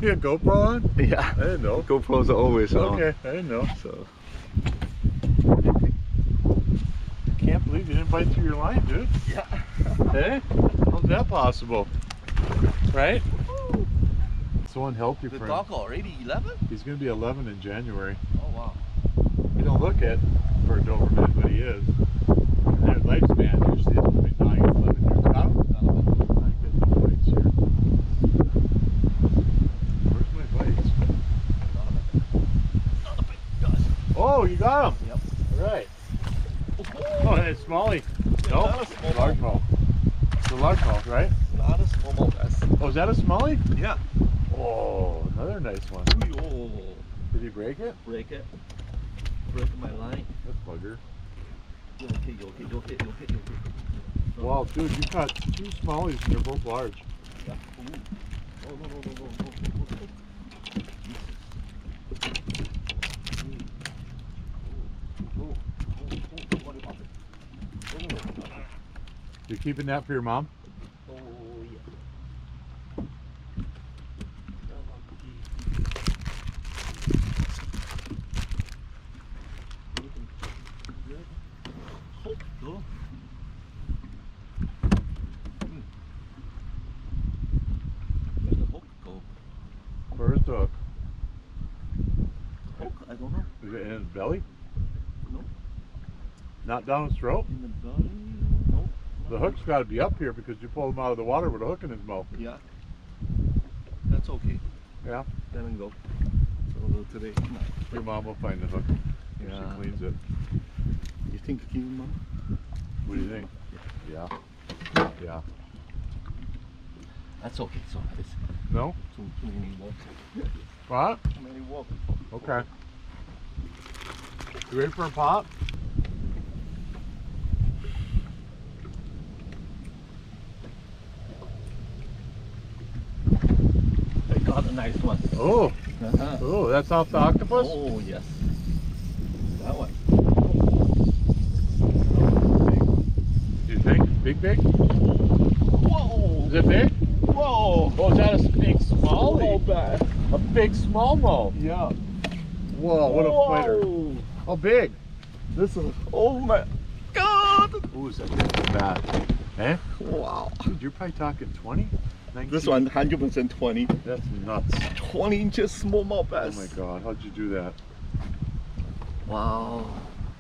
be a GoPro on? Yeah. I didn't know. GoPros are always on. Okay, I didn't know. So. Can't believe you didn't bite through your line, dude. Yeah. Hey? How's that possible? Right? So unhealthy The for him. dog already 11? He's going to be 11 in January. Oh wow. You don't look it for a Doberman, but he is. And their lifespan usually is between 9 and 11 years. Got him? I get no bites here. Where's my bites? Oh, you got him! Yep. All right. Oh, hey, Smalley. No, Not a smallmouth. largemouth. It's a largemouth, right? Not a smallmouth, guys. Oh, is that a Smalley? Yeah. Oh, another nice one. Oh, Did he break it? break it. Break my line. That's bugger. You okay, you okay, you okay, you okay, you okay. Wow, dude, you caught 2 Smallies and they're both large. Yeah. Ooh. Oh, no, no, no, no, no, no, no. You keeping that for your mom? Oh, yeah. Hook, go. Where's the hook go? Where's the hook? Hook? I don't know. Is it in his belly? No. Not down his throat? In the belly? No. The hook's got to be up here because you pulled him out of the water with a hook in his mouth. Yeah. That's okay. Yeah. Let him go. So today, no. Your mom will find the hook. If Yeah. she cleans it. You think you can, Mom? What do you think? Yeah. Yeah. That's okay. So it's No? too many walk. What? Too many walk. Okay. You ready for a pop? I got a nice one. Oh. Uh-huh. Oh, that's off the octopus? Oh yes. That one. Do you think? Big? Whoa! Is it big? Whoa! Oh, is that a big Oh, smallie? bad. A big smallmouth. Yeah. Whoa, what a fighter. Whoa. How big? This is. Oh my God! Ooh, is that bad? Eh? Wow. Dude, you're probably talking 20? 19? This one 100% 20. That's nuts. 20 inches smallmouth Oh bass. my god, how'd you do that? Wow.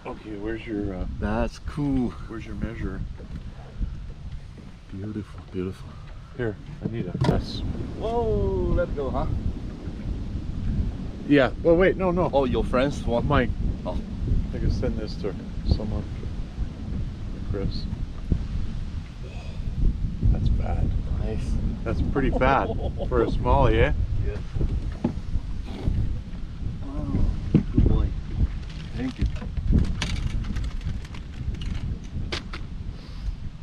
Okay, where's your That's cool. measure? Beautiful, beautiful. Here, I need a press. Whoa, let's go, huh? Yeah, well wait, no. Oh, your friends want Mike. Oh. I can send this to someone. Chris. That's bad. Nice. That's pretty fat for a smallie, eh? Yes. Wow. Good boy. Thank you.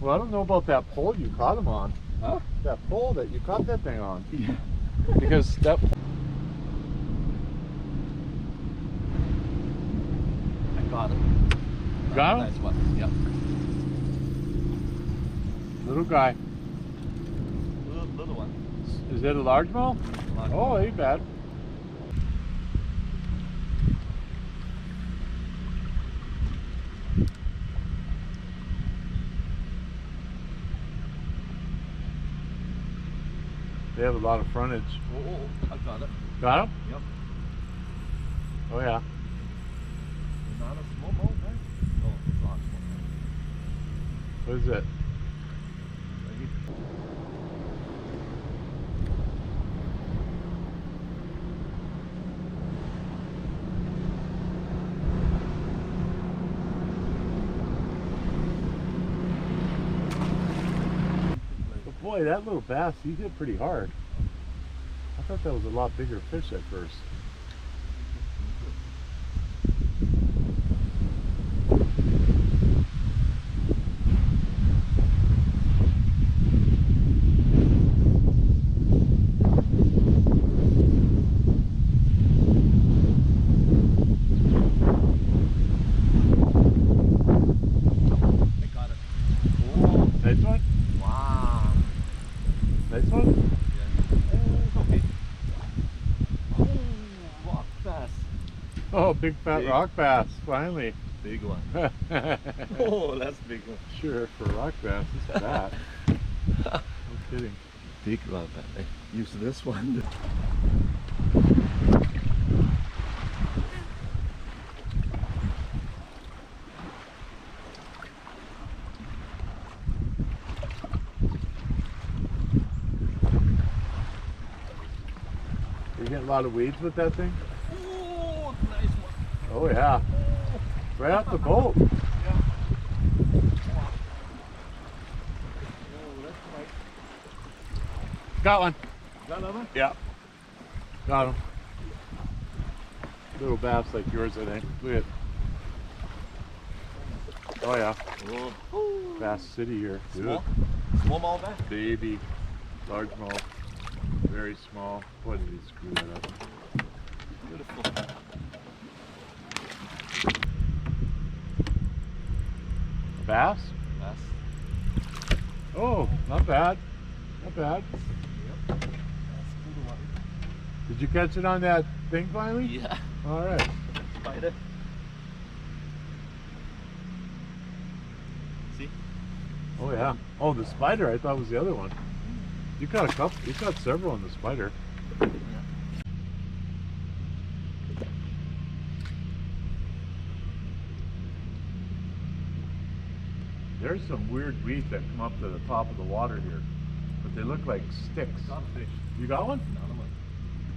Well, I don't know about that pole you caught him on. Huh? That pole that you caught that thing on. Yeah. Because that... I got it. Got him? Nice one. Yep. Little guy. Little one. Is it a largemouth? Oh, ain't bad. They have a lot of frontage. Oh, I got it. Got him? Yep. Oh yeah. Not a smallmouth, man. Oh, it's not smallmouth. What is it? But boy, that little bass, he hit pretty hard. I thought that was a lot bigger fish at first. Nice one? Wow. Nice one? Yeah. Oh, it's okay. Oh, big fat Big. rock bass, finally. Big one. Oh, that's big one. Sure, for rock bass, it's fat. No kidding. Big rock bass. I use this one. You getting a lot of weeds with that thing? Oh, nice one. Oh yeah. Right off the boat. Yeah. Oh, that's nice. Got one. Got another one? Yeah. Got him. Little bass like yours, I think. Look at. Oh yeah. Oh. Bass City here. Small? Smallmouth bass? Baby. Largemouth. Very small. Boy, did he screw that up. Beautiful. A bass? Bass. Oh, not bad. Not bad. Yep. That's a good one. Did you catch it on that thing finally? Yeah. All right. Spider. See? Oh yeah. Oh, the spider. I thought was the other one. You caught a couple. You caught several on the spider. Yeah. There's some weird weeds that come up to the top of the water here, but they look like sticks. Got a fish. You got one? Another one.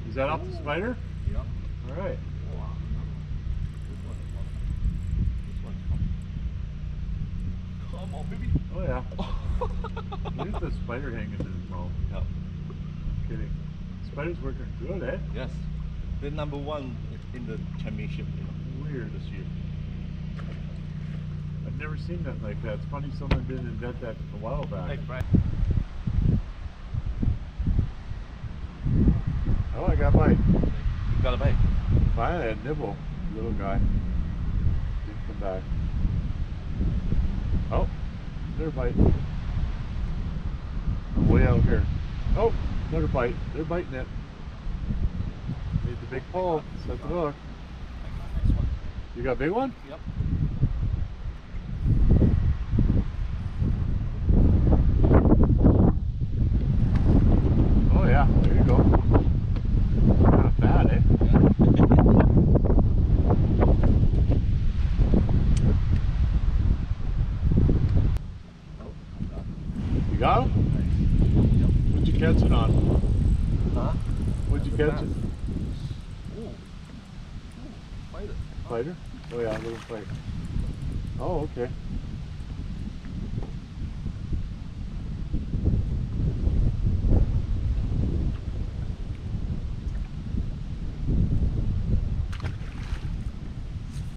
Is that off the spider? Yep. All right. Wow, another one. This one. This one's come on, baby. Oh yeah. There's the spider hanging in his mouth. Yep. Kidding. Spider's working good, eh? Yes. They're number one in the championship, Weird. this year. I've never seen that like that. It's funny someone didn't invent that a while back. Hey, Brian. Oh, I got bite. You got a bite. Finally, a nibble. Little guy. Didn't come back. Oh, another bite. I'm way out here. Oh, another bite. They're biting it. Need the big pole. Set the hook. I got a nice one. You got a big one? Yep. Oh yeah, there you go. Kind of fat, eh? You got him? What'd you catch it on? Huh? What'd you catch it? Ooh. Spider. Fighter? Oh yeah, a little fight. Oh, okay.